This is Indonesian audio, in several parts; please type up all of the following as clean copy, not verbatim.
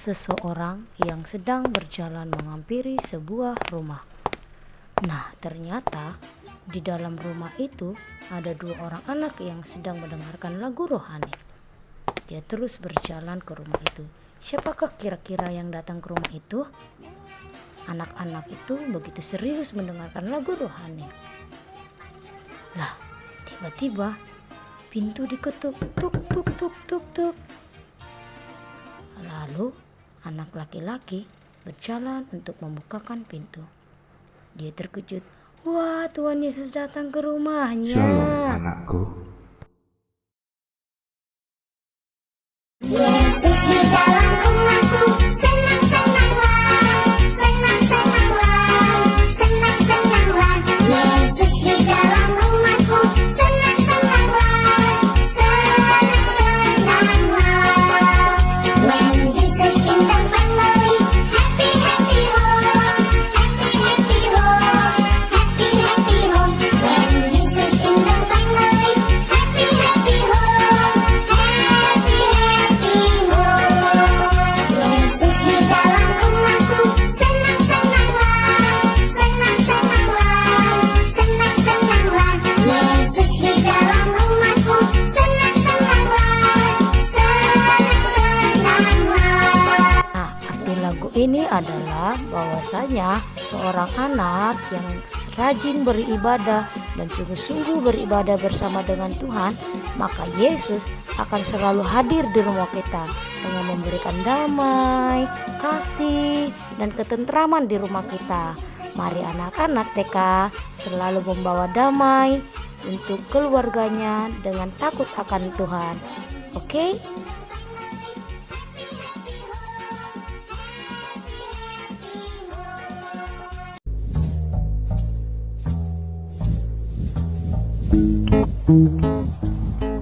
seseorang yang sedang berjalan menghampiri sebuah rumah. Nah, ternyata di dalam rumah itu ada dua orang anak yang sedang mendengarkan lagu rohani. Dia terus berjalan ke rumah itu. Siapakah kira-kira yang datang ke rumah itu? Anak-anak itu begitu serius mendengarkan lagu rohani. Lah, tiba-tiba pintu diketuk, tuk tuk tuk tuk tuk. Lalu anak laki-laki berjalan untuk membukakan pintu. Dia terkejut. Wah, Tuhan Yesus datang ke rumahnya. Shalom anakku. Yesus di dalam rumahku, senang-senanglah, senang-senanglah, senang-senanglah. Yesus di dalam rumahku, senang-senanglah, senang-senanglah. When Jesus in the family, happy, happy home, happy, happy home, happy, happy home. When Jesus in the family, happy, happy home, happy, happy home. Yesus di dalam rumahku, senang-senanglah, senang-senanglah, senang-senanglah. Yesus di dalam rumahku, senang-senanglah, senang-senanglah. Nah, arti lagu ini adalah bahwasanya seorang anak yang rajin beribadah dan sungguh-sungguh beribadah bersama dengan Tuhan, maka Yesus akan selalu hadir di rumah kita dengan memberikan damai, kasih, dan ketentraman di rumah kita. Mari anak-anak TK selalu membawa damai untuk keluarganya dengan takut akan Tuhan. Oke?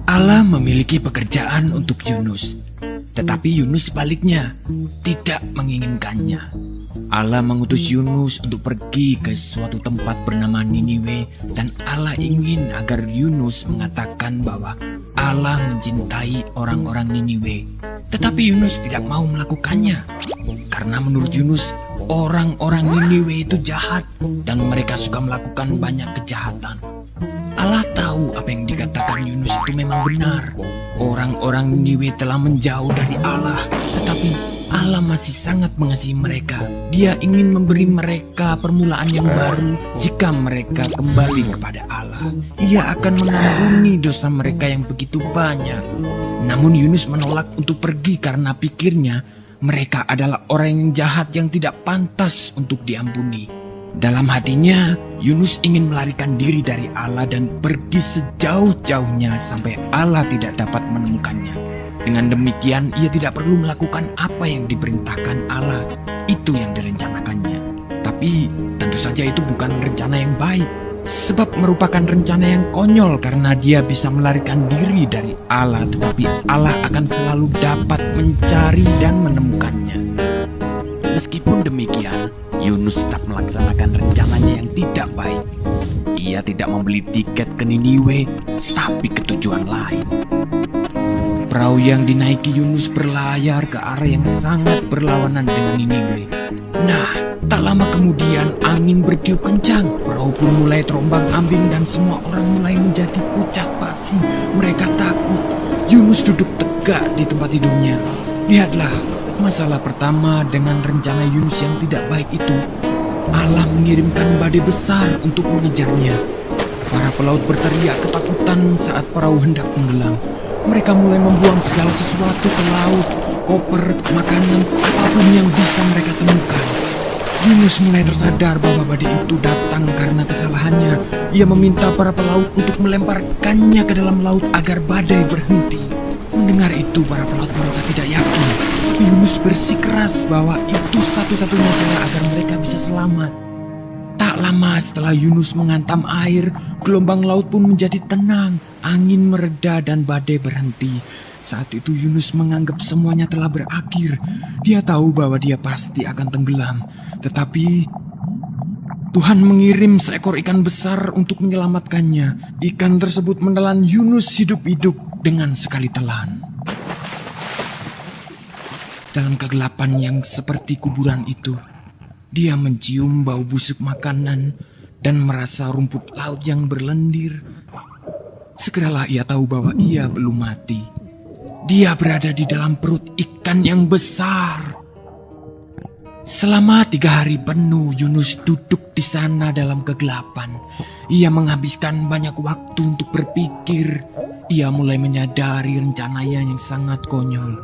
Allah memiliki pekerjaan untuk Yunus, tetapi Yunus sebaliknya tidak menginginkannya. Allah mengutus Yunus untuk pergi ke suatu tempat bernama Niniwe, dan Allah ingin agar Yunus mengatakan bahwa Allah mencintai orang-orang Niniwe. Tetapi Yunus tidak mau melakukannya, karena menurut Yunus orang-orang Niniwe itu jahat dan mereka suka melakukan banyak kejahatan. Allah tahu apa yang dikatakan Yunus itu memang benar. Orang-orang Niniwe telah menjauh dari Allah, tetapi Allah masih sangat mengasihi mereka. Dia ingin memberi mereka permulaan yang baru jika mereka kembali kepada Allah. Ia akan mengampuni dosa mereka yang begitu banyak. Namun Yunus menolak untuk pergi karena pikirnya mereka adalah orang yang jahat yang tidak pantas untuk diampuni. Dalam hatinya, Yunus ingin melarikan diri dari Allah dan pergi sejauh-jauhnya sampai Allah tidak dapat menemukannya. Dengan demikian, ia tidak perlu melakukan apa yang diperintahkan Allah. Itu yang direncanakannya. Tapi tentu saja itu bukan rencana yang baik, sebab merupakan rencana yang konyol karena dia bisa melarikan diri dari Allah, tetapi Allah akan selalu dapat mencari dan menemukannya. Meskipun demikian, Yunus tetap melaksanakan rencananya yang tidak baik. Ia tidak membeli tiket ke Niniwe, tapi ke tujuan lain. Perahu yang dinaiki Yunus berlayar ke arah yang sangat berlawanan dengan Niniwe. Nah, tak lama kemudian angin bertiup kencang. Perahu pun mulai terombang-ambing dan semua orang mulai menjadi pucat pasi. Mereka takut. Yunus duduk tegak di tempat tidurnya. Lihatlah, masalah pertama dengan rencana Yunus yang tidak baik itu, Allah mengirimkan badai besar untuk mengejarnya. Para pelaut berteriak ketakutan saat perahu hendak tenggelam. Mereka mulai membuang segala sesuatu ke laut, koper, makanan, apapun yang bisa mereka temukan. Yunus mulai tersadar bahwa badai itu datang karena kesalahannya. Ia meminta para pelaut untuk melemparkannya ke dalam laut agar badai berhenti. Mendengar itu, para pelaut merasa tidak yakin. Yunus bersikeras bahwa itu satu-satunya cara agar mereka bisa selamat. Tak lama setelah Yunus menghantam air, gelombang laut pun menjadi tenang, angin mereda dan badai berhenti. Saat itu Yunus menganggap semuanya telah berakhir. Dia tahu bahwa dia pasti akan tenggelam. Tetapi Tuhan mengirim seekor ikan besar untuk menyelamatkannya. Ikan tersebut menelan Yunus hidup-hidup dengan sekali telan. Dalam kegelapan yang seperti kuburan itu, dia mencium bau busuk makanan dan merasa rumput laut yang berlendir. Segeralah ia tahu bahwa ia belum mati. Dia berada di dalam perut ikan yang besar. Selama 3 hari penuh Yunus duduk di sana dalam kegelapan. Ia menghabiskan banyak waktu untuk berpikir. Ia mulai menyadari rencananya yang sangat konyol.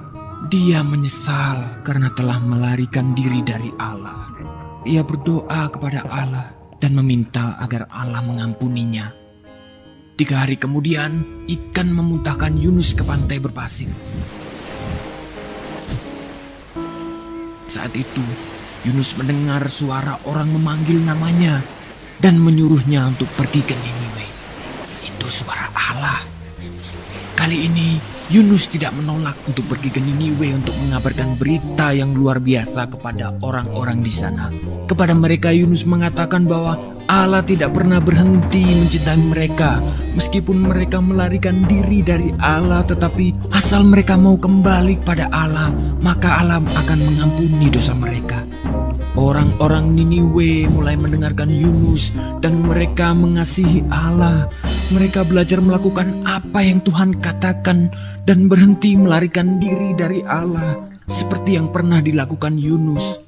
Dia menyesal karena telah melarikan diri dari Allah. Ia berdoa kepada Allah dan meminta agar Allah mengampuninya. 3 hari kemudian, ikan memuntahkan Yunus ke pantai berpasir. Saat itu, Yunus mendengar suara orang memanggil namanya dan menyuruhnya untuk pergi ke Niniwe. Itu suara Allah. Kali ini, Yunus tidak menolak untuk pergi ke Niniwe untuk mengabarkan berita yang luar biasa kepada orang-orang di sana. Kepada mereka, Yunus mengatakan bahwa Allah tidak pernah berhenti mencintai mereka. Meskipun mereka melarikan diri dari Allah, tetapi asal mereka mau kembali kepada Allah, maka Allah akan mengampuni dosa mereka. Orang-orang Niniwe mulai mendengarkan Yunus dan mereka mengasihi Allah. Mereka belajar melakukan apa yang Tuhan katakan dan berhenti melarikan diri dari Allah seperti yang pernah dilakukan Yunus.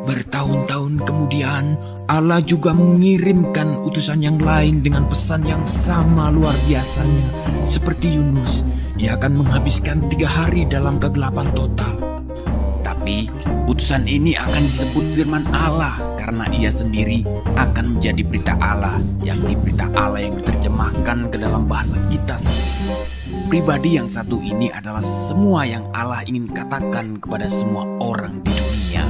Bertahun-tahun kemudian, Allah juga mengirimkan utusan yang lain dengan pesan yang sama luar biasanya. Seperti Yunus, ia akan menghabiskan 3 hari dalam kegelapan total. Tapi utusan ini akan disebut firman Allah karena ia sendiri akan menjadi berita Allah, yakni berita Allah yang diterjemahkan ke dalam bahasa kita sendiri. Pribadi yang satu ini adalah semua yang Allah ingin katakan kepada semua orang di dunia.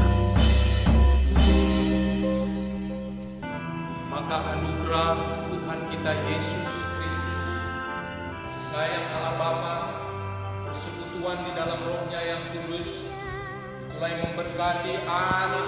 Maka anugerah Tuhan kita Yesus Kristus, kasih sayang Allah Bapa, persekutuan di dalam Roh-Nya yang kudus, mulai memberkati anak